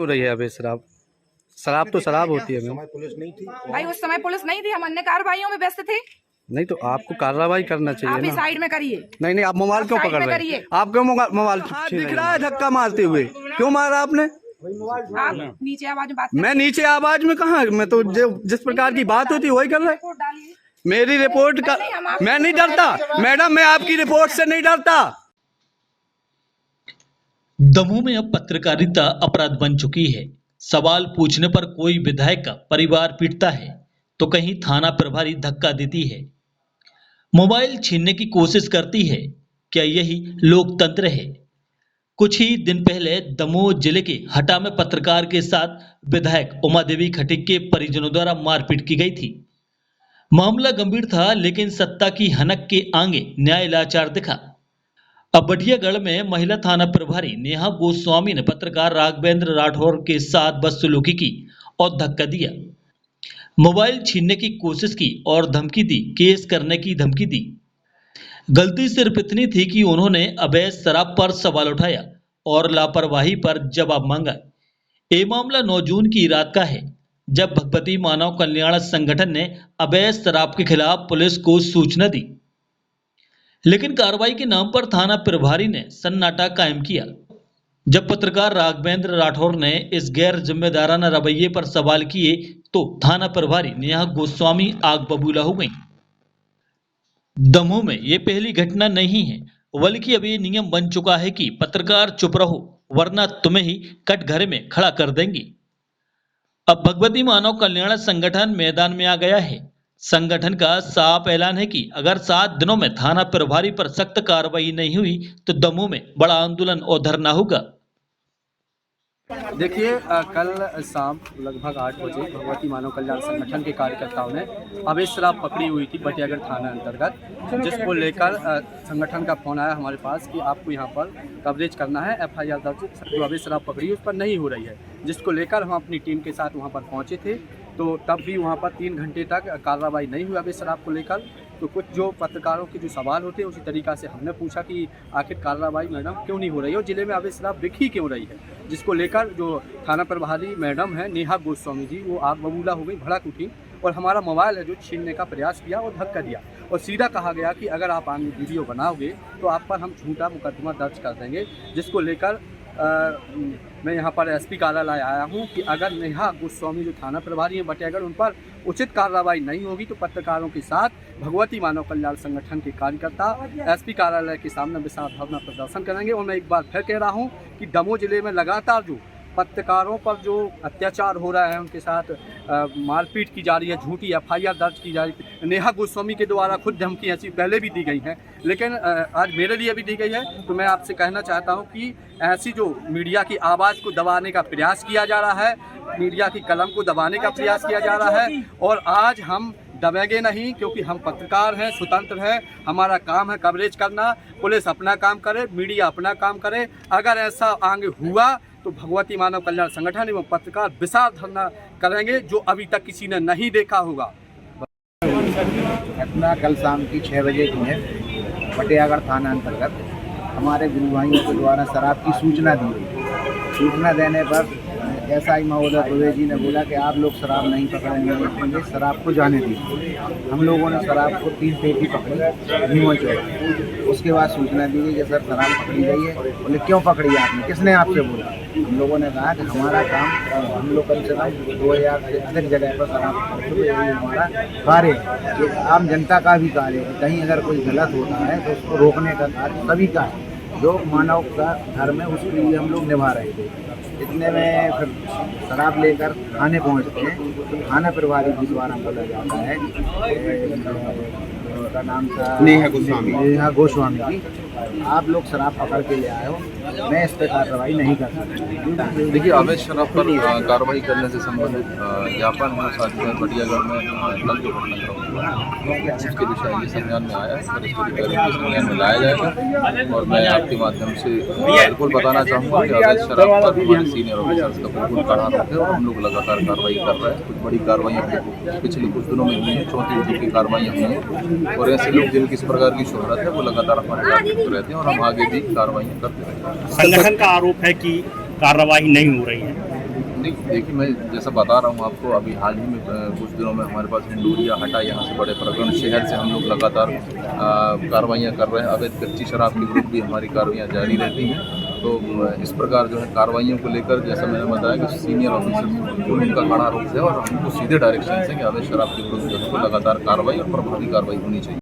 हो रही है अभी शराब शराब तो शराब होती है मैम। पुलिस नहीं थी भाई, उस समय पुलिस नहीं थी, हम अन्य कार्रवाइयों में व्यस्त थे। नहीं तो आपको कार्रवाई करना चाहिए आप ना। इस साइड में करिए। नहीं आप मोबाइल क्यों साइड पकड़ में रहे करिए। हैं? आप क्यों मोबाइल दिख रहा है धक्का मारते हुए? क्यों मारा आपने? आप नीचे आवाज में बात मैं नीचे आवाज में कहाँ, मैं तो जिस प्रकार की बात होती है वही कर रहा है। डालिए। मेरी रिपोर्ट का मैं नहीं डरता मैडम, मैं आपकी रिपोर्ट से नहीं डरता। दमोह में अब पत्रकारिता अपराध बन चुकी है। सवाल पूछने पर कोई विधायक का परिवार पीटता है तो कहीं थाना प्रभारी धक्का देती है, मोबाइल छीनने की कोशिश करती है। क्या यही लोकतंत्र है? कुछ ही दिन पहले दमोह जिले के हटा में पत्रकार के साथ विधायक उमा देवी खटीक के परिजनों द्वारा मारपीट की गई थी। मामला गंभीर था, लेकिन सत्ता की हनक के आगे न्याय लाचार दिखा। अब बटियागढ़ में महिला थाना प्रभारी नेहा गोस्वामी ने पत्रकार राघवेंद्र राठौर के साथ बदसलूकी की और धक्का दिया, मोबाइल छीनने की कोशिश की और धमकी दी, केस करने की धमकी दी। गलती सिर्फ इतनी थी कि उन्होंने अवैध शराब पर सवाल उठाया और लापरवाही पर जवाब मांगा। ये मामला 9 जून की रात का है, जब भगवती मानव कल्याण संगठन ने अवैध शराब के खिलाफ पुलिस को सूचना दी, लेकिन कार्रवाई के नाम पर थाना प्रभारी ने सन्नाटा कायम किया। जब पत्रकार राघवेंद्र राठौर ने इस गैर जिम्मेदाराना रवैये पर सवाल किए तो थाना प्रभारी नेहा गोस्वामी आग बबूला हो गई। दमोह में ये पहली घटना नहीं है, बल्कि अब ये नियम बन चुका है कि पत्रकार चुप रहो वरना तुम्हें ही कटघरे में खड़ा कर देंगे। अब भगवती मानव कल्याण संगठन मैदान में आ गया है। संगठन का साफ ऐलान है कि अगर 7 दिनों में थाना प्रभारी पर सख्त कार्रवाई नहीं हुई तो दमोह में बड़ा आंदोलन और धरना होगा। देखिए, कल शाम लगभग 8 बजे भगवती मानव कल्याण संगठन के कार्यकर्ताओं ने अवैध शराब पकड़ी हुई थी बटियागढ़ थाना अंतर्गत, जिसको लेकर संगठन का फोन आया हमारे पास कि आपको यहाँ पर कवरेज करना है, FIR दर्ज जो अवैध शराब पकड़ी है उस पर नहीं हो रही है, जिसको लेकर हम अपनी टीम के साथ वहाँ पर पहुँचे थे। तो तब भी वहाँ पर 3 घंटे तक कार्रवाई नहीं हुई अवैध शराब को लेकर। तो कुछ जो पत्रकारों के जो सवाल होते हैं उसी तरीक़ा से हमने पूछा कि आखिर कार्रवाई मैडम क्यों नहीं हो रही है और ज़िले में अवैध शराब बिक ही क्यों रही है, जिसको लेकर जो थाना प्रभारी मैडम है नेहा गोस्वामी जी वो आग बबूला हो गई, भड़क उठी और हमारा मोबाइल है जो छीनने का प्रयास किया और धक्का दिया और सीधा कहा गया कि अगर आप आगे वीडियो बनाओगे तो आप पर हम झूठा मुकदमा दर्ज कर देंगे। जिसको लेकर मैं यहाँ पर SP कार्यालय आया हूँ कि अगर नेहा गोस्वामी जो थाना प्रभारी हैं बटियागढ़ उन पर उचित कार्रवाई नहीं होगी तो पत्रकारों के साथ भगवती मानव कल्याण संगठन के कार्यकर्ता SP कार्यालय के सामने विशाल धरना प्रदर्शन करेंगे। और मैं एक बार फिर कह रहा हूँ कि दमोह जिले में लगातार जो पत्रकारों पर जो अत्याचार हो रहा है, उनके साथ मारपीट की जा रही है, झूठी FIR दर्ज की जा रही है। नेहा गोस्वामी के द्वारा खुद धमकी ऐसी पहले भी दी गई हैं, लेकिन आज मेरे लिए भी दी गई है। तो मैं आपसे कहना चाहता हूं कि ऐसी जो मीडिया की आवाज़ को दबाने का प्रयास किया जा रहा है, मीडिया की कलम को दबाने का प्रयास किया जा रहा है और आज हम दबेंगे नहीं, क्योंकि हम पत्रकार हैं, स्वतंत्र हैं, हमारा काम है कवरेज करना। पुलिस अपना काम करे, मीडिया अपना काम करे। अगर ऐसा आगे हुआ तो भगवती मानव कल्याण संगठन एवं पत्रकार विशाल धरना करेंगे जो अभी तक किसी ने नहीं देखा होगा। घटना कल शाम की 6 बजे की है। बटियागढ़ थाना अंतर्गत हमारे गुरु भाइयों के द्वारा शराब की सूचना दी गई। सूचना देने पर SI महोदय दुबे जी ने बोला कि आप लोग शराब नहीं पकड़ेंगे, शराब को जाने दीजिए। हम लोगों ने शराब को 3 पेटी पकड़ी नीमो चौक। उसके बाद सूचना दी गई कि सर शराब पकड़ी गई है। बोले क्यों पकड़ी आपने, किसने आपसे बोला? हम लोगों ने कहा कि हमारा काम, हम लोग कम से कम 2000 से अधिक जगह पर शराब पकड़ते हुए यही हमारा कार्य है। ये आम जनता का भी कार्य है, कहीं अगर कोई गलत होता है तो उसको रोकने का कार्य सभी का है। जो मानव का धर्म है उसके लिए हम लोग निभा रहे थे। इतने में फिर शराब लेकर थाने पहुंचते हैं तो थाना प्रभारी के द्वारा बोला जाता है, उनका नाम था नेहा गोस्वामी जी, आप लोग शराब पकड़ के ले आए हो, मैं इस पर कार्रवाई नहीं कर सकता। देखिए, अवैध शराब पर कार्रवाई करने से संबंधित ज्ञापन हमारे साथ में बटियागढ़ में कल जो घटनाक्रम उसके विषय में संज्ञान में आया और इसके संज्ञान में लाया जाएगा। और मैं आपके माध्यम से बिल्कुल बताना चाहूँगा कि अवैध शराब पर हमारे सीनियर ऑफिसर्स का बिल्कुल कड़ा हाथ है और हम लोग लगातार कार्रवाई कर रहे हैं। कुछ बड़ी कार्रवाइयाँ पिछले कुछ दिनों में हुई हैं, 34 विधि की कार्रवाइयाँ हुई हैं और ऐसे लोग जिनकी इस प्रकार की शोहरत है वो लगातार हमारे साथ रहते हैं और हम आगे भी कार्रवाइयाँ करते रहेंगे। संगठन का आरोप है कि कार्रवाई नहीं हो रही है, नहीं, देखिए मैं जैसा बता रहा हूँ आपको, अभी हाल ही में कुछ दिनों में हमारे पास हिंडोरिया हटा, यहाँ से बड़े प्रकरण शहर से हम लोग लगातार कार्रवाइयाँ कर रहे हैं। अवैध कच्ची शराब के विरुद्ध भी हमारी कार्रवाइयाँ जारी रहती हैं। तो इस प्रकार जो है कार्रवाइयों को लेकर जैसा मैंने बताया कि सीनियर ऑफिसर को उनका कड़ा रुख है और हमको सीधे डायरेक्शन है कि अवैध शराब के विरुद्ध जो है लगातार कार्रवाई और प्रभावी कार्रवाई होनी चाहिए।